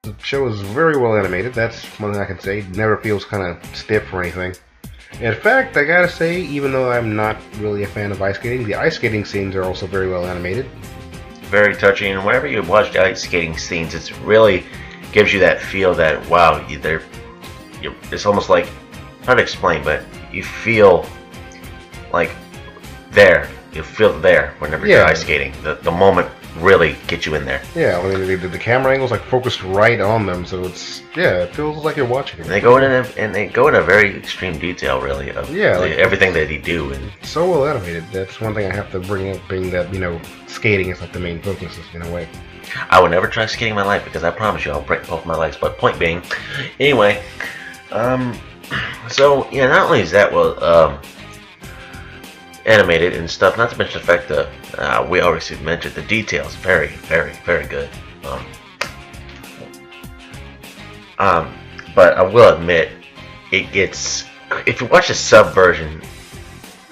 The show is very well animated. That's one thing I can say. It never feels kind of stiff or anything. In fact, I gotta say, even though I'm not really a fan of ice skating, the ice skating scenes are also very well animated. Very touching, and whenever you watch the ice skating scenes, it really gives you that feel that, wow, it's almost like, hard to explain, but you feel like you feel there whenever you're ice skating. The moment really gets you in there. Yeah, I mean, the camera angle's like focused right on them, so it feels like you're watching it. And they go in a very extreme detail, really, of everything that they do. And so well animated. That's one thing I have to bring up, being that skating is like the main focus in a way. I would never try skating in my life because I promise you I'll break both my legs. But point being, anyway, so yeah, not only is that animated and stuff, not to mention the fact that we already mentioned the details, very, very, very good. But I will admit, it gets, if you watch the sub version,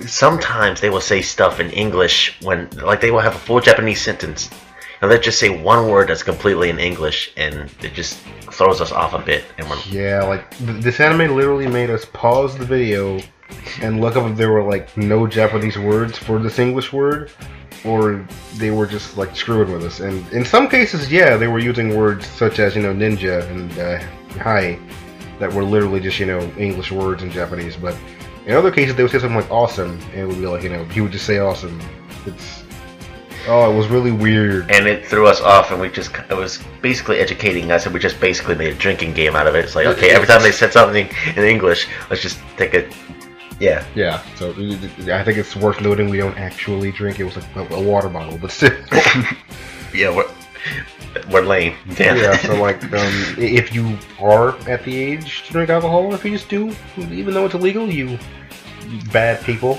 sometimes they will say stuff in English when, like, they will have a full Japanese sentence, and they'll just say one word that's completely in English, and it just throws us off a bit. And like this anime literally made us pause the video and look up if there were like no Japanese words for this English word, or they were just like screwing with us. And in some cases, they were using words such as ninja and hi, that were literally just English words in Japanese. But in other cases, they would say something like awesome, and it would be like he would just say awesome. It was really weird. And it threw us off, and it was basically educating us, and we just basically made a drinking game out of it. It's like, okay, every time they said something in English, let's just take it. Yeah. Yeah, so I think it's worth noting we don't actually drink. It was like a water bottle, but still. Yeah, we're lame. Damn. Yeah, so like, if you are at the age to drink alcohol, or if you just do, even though it's illegal, you bad people.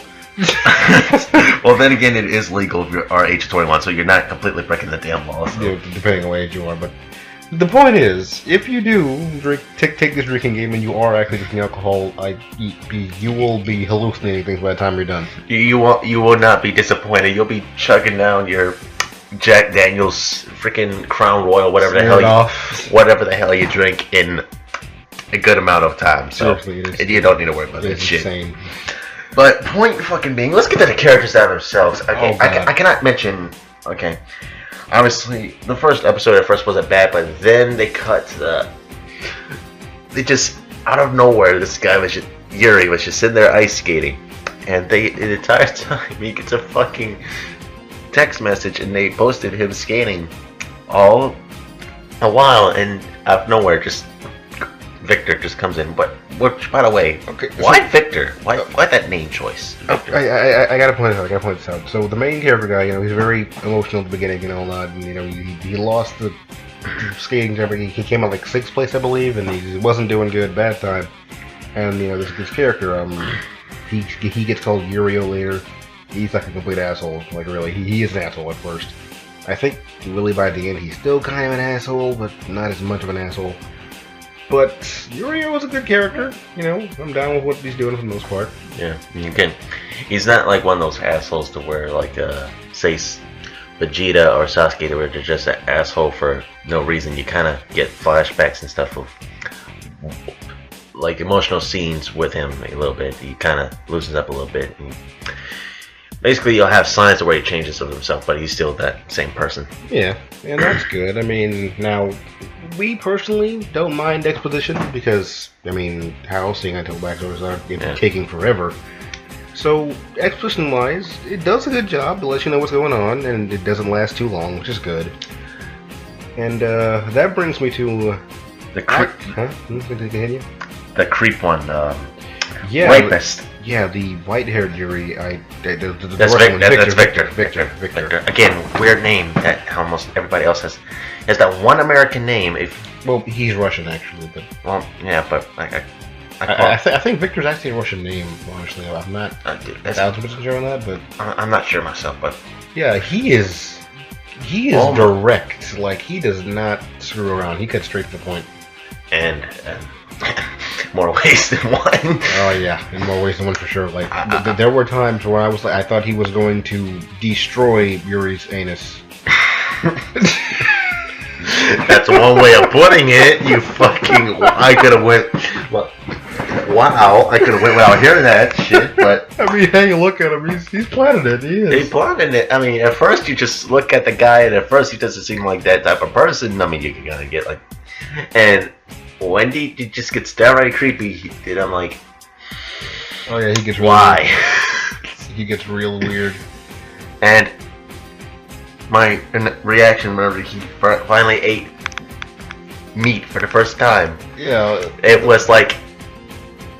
Well, then again, it is legal if you are age 21, so you're not completely breaking the damn law. So. Yeah, depending on what age you are, but the point is, if you do take this drinking game and you are actually drinking alcohol, you will be hallucinating things by the time you're done. You will not be disappointed. You'll be chugging down your Jack Daniel's freaking Crown Royal, whatever the hell you drink in a good amount of time. So seriously, you don't need to worry about that shit. Insane. But point fucking being, let's get to the characters out themselves. Okay, I cannot mention. Okay. Obviously, the first episode at first wasn't bad, but then they cut they just, out of nowhere, this guy Yuri was just sitting there ice skating. And the entire time, he gets a fucking text message, and they posted him skating all a while, and out of nowhere, just Victor just comes in. Which, by the way, why Victor? Why that name choice? Victor? I gotta point this out. So the main character guy, he's very emotional at the beginning, and he lost the skating jump. He came out like 6th place, I believe, and he wasn't doing good, bad time. And this character, he gets called Yuri later. He's like a complete asshole. Like really, he is an asshole at first. I think really by the end, he's still kind of an asshole, but not as much of an asshole. But Yuri was a good character, I'm down with what he's doing for the most part. Yeah, he's not like one of those assholes to where, like, say, Vegeta or Sasuke, where they're just an asshole for no reason. You kind of get flashbacks and stuff of, like, emotional scenes with him a little bit. He kind of loosens up a little bit. And basically, you'll have signs of where he changes of himself, but he's still that same person. Yeah, and that's good. I mean, now, we personally don't mind exposition because, how seeing until backstories are taking forever. So, exposition-wise, it does a good job to let you know what's going on, and it doesn't last too long, which is good. And that brings me to the creep. Continue. The creep one. Yeah. Rapist. Yeah, the white-haired Yuri. That's Victor. Victor. Again, weird name that almost everybody else has. Has that one American name? Well, he's Russian actually, but. Well, yeah, but I think Victor's actually a Russian name. Honestly, I'm not 1,000% sure on that, but I'm not sure myself. But yeah, he is direct. Like, he does not screw around. He cuts straight to the point. And more ways than one. Oh yeah, in more ways than one for sure. Like there were times where I thought he was going to destroy Yuri's anus. That's one way of putting it. You fucking. I could have went. Wow, I could have went without hearing that shit, but. I mean, hey, look at him. He's planning it. He is. He's planning it. I mean, at first you just look at the guy, and at first he doesn't seem like that type of person. I mean, you can kind of get like. And when he just gets downright creepy, and I'm like. Oh yeah, he gets. Why? He gets real weird. And my reaction whenever he finally ate meat for the first time, Yeah, it was like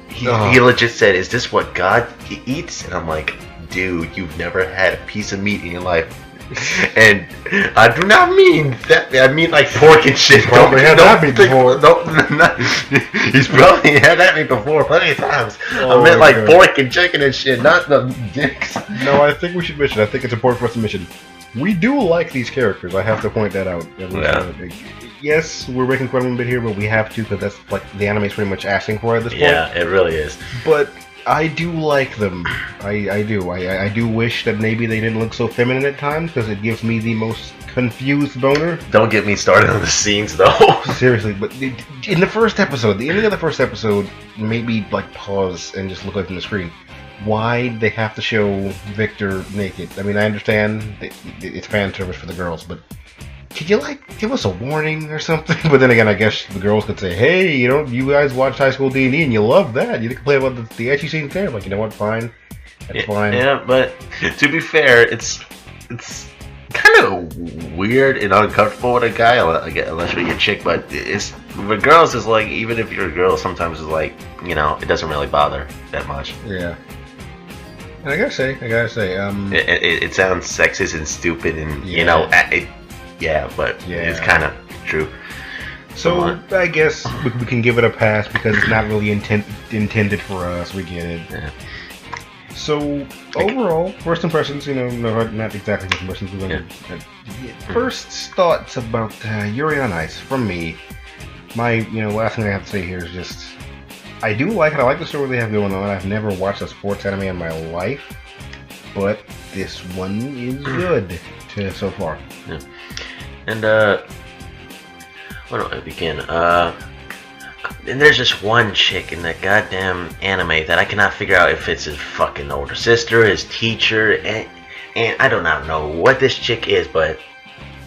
he legit said, "Is this what God eats?" And I'm like, "Dude, you've never had a piece of meat in your life." And I do not mean that. I mean like pork and shit. Probably had that meat before. He's probably had that meat before plenty of times. Oh, I meant like pork and chicken and shit, not the dicks. No, I think we should mention. I think it's important for us to mention. We do like these characters. I have to point that out. Yeah. Yes, we're making fun of them a bit here, but we have to because that's like the anime's pretty much asking for it at this point. Yeah, it really is. But I do like them. I do. I do wish that maybe they didn't look so feminine at times because it gives me the most confused boner. Don't get me started on the scenes though. Seriously, but in the first episode, the ending of the first episode made me like pause and just look away from the screen. Why they have to show Victor naked? I mean, I understand it's fan service for the girls, but could you like give us a warning or something? But then again, I guess the girls could say, "Hey, you guys watched High School D&D and you love that. You complain about the ecchi scenes there." Like, you know what? Fine, that's fine. Yeah, but to be fair, it's kind of weird and uncomfortable with a guy, unless you're a chick. But it's with girls, is like even if you're a girl, sometimes it's like it doesn't really bother that much. Yeah. And I gotta say, it sounds sexist and stupid, and but it's kind of true. So I guess we can give it a pass because it's not really intended for us. We get it. Yeah. So overall, first impressions, not exactly first impressions. First thoughts about Yuri on Ice from me. My last thing I have to say here is just I do like it. I like the story they have going on. I've never watched a sports anime in my life, but this one is good so far. Yeah. And where do I begin? And there's just one chick in that goddamn anime that I cannot figure out if it's his fucking older sister, his teacher, and I do not know what this chick is, but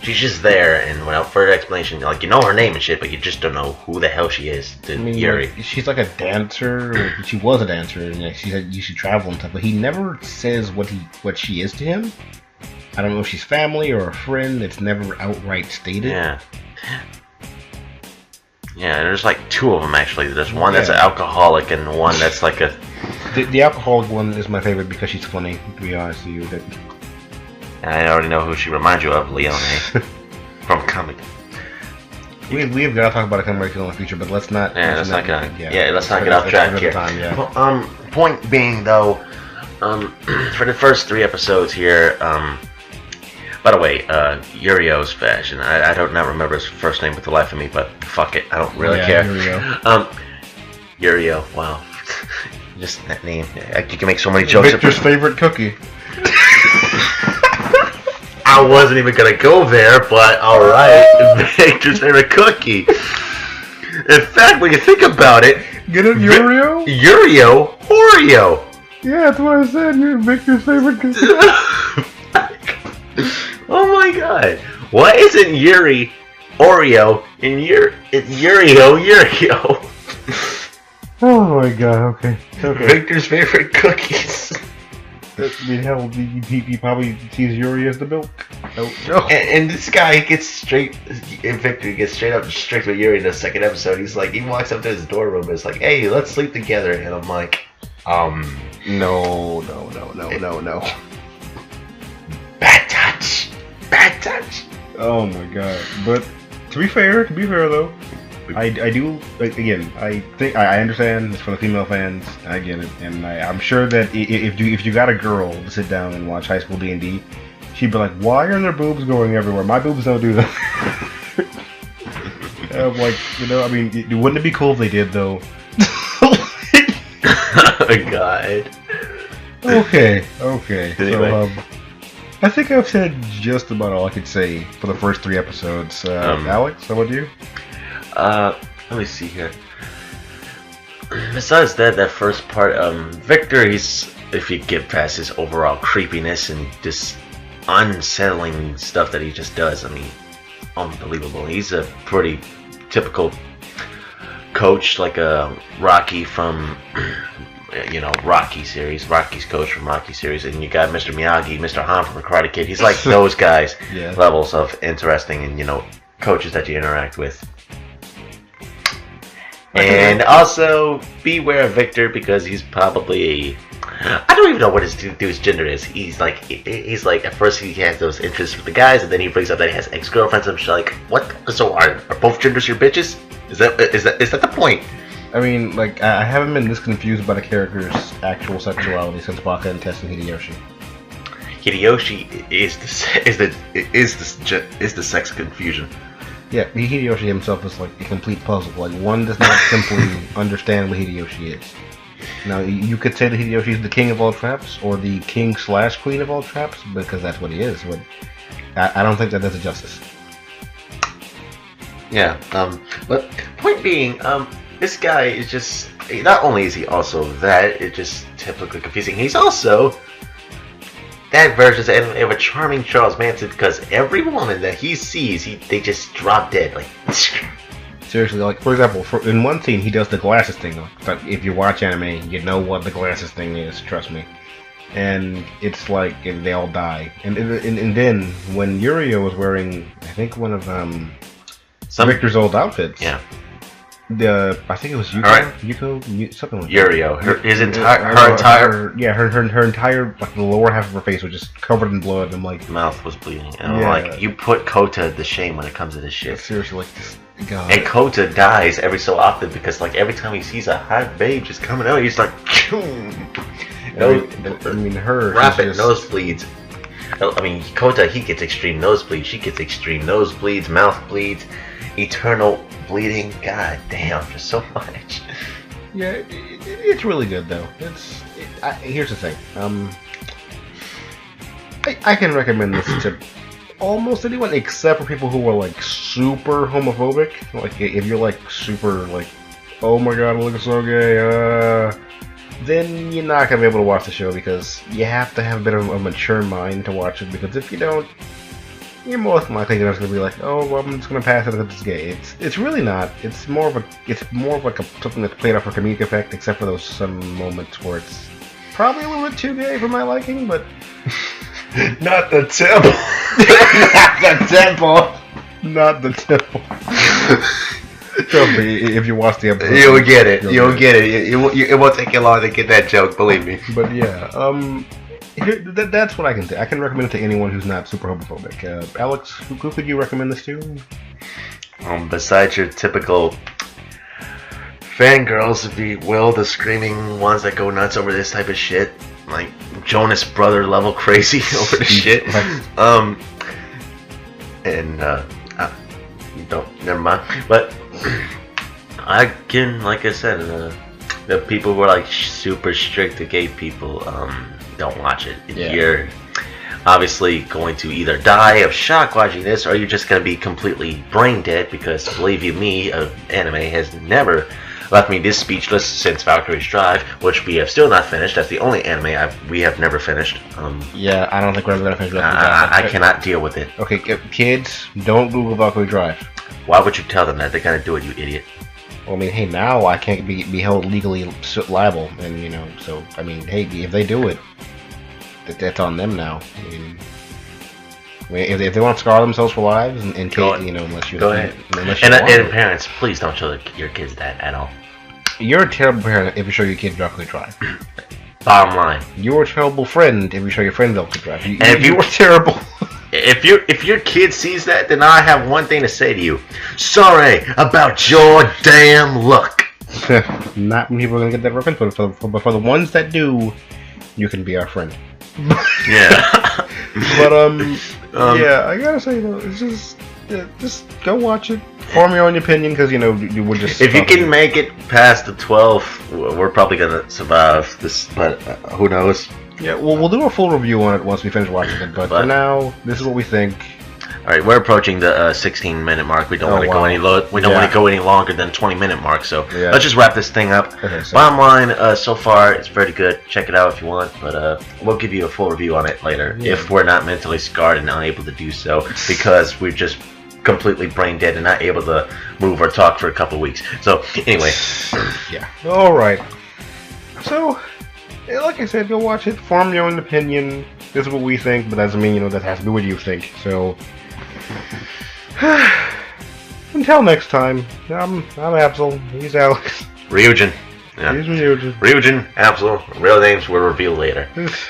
she's just there, and without further explanation, like her name and shit, but you just don't know who the hell she is to Yuri. She's like a dancer, or she was a dancer, and she said you should travel and stuff, but he never says what she is to him. I don't know if she's family or a friend. It's never outright stated. Yeah. Yeah, there's like two of them actually. There's one that's an alcoholic and one that's like a... The alcoholic one is my favorite because she's funny, to be honest with you. I already know who she reminds you of, Leone. From comic. We've got to talk about a comic in the future, but let's not... let's not get off track here. Well, point being, though, for the first 3 episodes here, by the way, Yurio's fashion. I don't not remember his first name with the life of me, but fuck it, I don't really care. Yurio, wow. Just that name. You can make so many jokes. Victor's favorite cookie. I wasn't even gonna go there, but alright. Victor's favorite cookie. In fact, when you think about it, get it, Yurio? Yurio, Oreo. Yeah, that's what I said. You're Victor's favorite cookie. Oh my god. Why isn't Yuri Oreo and it's Yurio? Oh my god, okay. Victor's favorite cookies. I mean, hell, he probably sees Yuri as the milk. No. And this guy Victor gets straight up strict with Yuri in the second episode. He's like, he walks up to his dorm room and it's like, hey, let's sleep together. And I'm like, no. Bad touch. Oh my god. But to be fair though, I do, again, I think I understand it's for the female fans. I get it, and I'm sure that if you got a girl to sit down and watch High School D&D, she'd be like, "Why are their boobs going everywhere? My boobs don't do that." I'm like, I mean, wouldn't it be cool if they did though? Oh god. Okay. So I think I've said just about all I could say for the first 3 episodes. Alex, how about you? Let me see here. Besides that first part, Victor, if you get past his overall creepiness and just unsettling stuff that he just does, I mean, unbelievable. He's a pretty typical coach, like a Rocky from, Rocky series. Rocky's coach from Rocky series, and you got Mr. Miyagi, Mr. Han from the Karate Kid. He's like those guys, yeah. Levels of interesting and coaches that you interact with. And also beware of Victor because he's probably I don't even know what his dude's gender is. He's like at first he has those interests with the guys, and then he brings up that he has ex-girlfriends. I'm just like, what? So are both genders your bitches? Is that the point? I mean, like, I haven't been this confused by the character's actual sexuality since Baka and Tess and Hideyoshi. Hideyoshi is the sex confusion. Yeah, Hideyoshi himself is like a complete puzzle. Like, one does not simply understand what Hideyoshi is. Now, you could say that Hideyoshi is the king of all traps, or the king/queen of all traps, because that's what he is. But I don't think that does it justice. Yeah, but point being, this guy is just, not only is he also that, it's just typically confusing, he's also that version of a charming Charles Manson, because every woman that he sees, they just drop dead, like... Seriously, like, for example, in one scene, he does the glasses thing. But if you watch anime, you know what the glasses thing is, trust me. And it's like, and they all die. And then, when Yuri was wearing, I think, one of Victor's old outfits. Yeah. I think it was Yuko, something like Yuri. that. Her entire, like, the lower half of her face was just covered in blood. I'm like, mouth was bleeding. And I'm like, you put Kota to shame when it comes to this shit. Seriously, like, this, God. And Kota dies every so often because, like, every time he sees a hot babe just coming out, he's like, rapid nosebleeds. I mean, Kota, he gets extreme nosebleeds. She gets extreme nosebleeds, mouth bleeds, eternal bleeding. God damn, just so much. Yeah, it's really good though. Here's the thing. I can recommend this to almost anyone except for people who are like super homophobic. Like if you're like super like, oh my god, it looks so gay, then you're not gonna be able to watch the show because you have to have a bit of a mature mind to watch it. Because if you don't, you're most likely just gonna be like, oh, well, I'm just gonna pass it because it's gay. It's really not. It's more of like something that's played off for comedic effect, except for those some moments where it's probably a little bit too gay for my liking, but. Not the temple. Not the temple. Trust me, if you watch the episode, you'll get it. It won't take you long to get that joke. Believe me. But yeah, that's what I can say. I can recommend it to anyone who's not super homophobic. Alex, who could you recommend this to? Besides your typical fangirls, if you will, the screaming ones that go nuts over this type of shit. Like Jonas Brother level crazy over the shit. Never mind. But I can, like I said, the people who are like super strict to gay people, don't watch it. Yeah. You're obviously going to either die of shock watching this, or you're just going to be completely brain dead because, believe you me, anime has never left me this speechless since Valkyrie's Drive, which we have still not finished. That's the only anime we have never finished. Yeah, I don't think we're ever gonna finish Valkyrie Drive. I cannot deal with it. Okay, kids, don't Google Valkyrie Drive. Why would you tell them that? They're gonna do it, you idiot. Well, I mean, hey, now I can't be held legally liable, and so I mean, hey, if they do it, that's on them now. I mean, if they want to scar themselves for lives, and unless you go ahead. And parents, please don't show your kids that at all. You're a terrible parent if you show your kid Valkyrie Drive. Bottom line, you're a terrible friend if you show your friend Valkyrie Drive. You're terrible. If your kid sees that, then I have one thing to say to you. Sorry about your damn luck. Not many people are gonna get that reference, but for the ones that do, you can be our friend. Yeah. But yeah, I gotta say though, it's just go watch it. Form your own opinion, because you would just. If you can make it past the 12, we're probably gonna survive this. But who knows? Yeah, well, we'll do a full review on it once we finish watching it. But for now, this is what we think. All right, we're approaching the 16-minute mark. We don't want to go any We don't want to go any longer than 20-minute mark. So let's just wrap this thing up. Okay, so bottom line, so far it's very good. Check it out if you want. But we'll give you a full review on it later if we're not mentally scarred and unable to do so because we're just completely brain dead and not able to move or talk for a couple of weeks. So anyway, yeah. All right. So, like I said, go watch it. Form your own opinion. This is what we think, but that doesn't mean that has to be what you think. So. Until next time, I'm Absol, he's Alex. Ryujin. Yeah. He's Ryujin. Ryujin, Absol, real names will reveal later.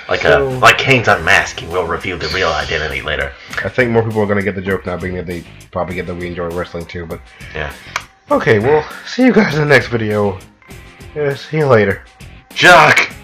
Like Kane's unmasking will reveal the real identity later. I think more people are going to get the joke now, being that they probably get that we enjoy wrestling too, but... Yeah. Okay, well, see you guys in the next video. See you later. Jock!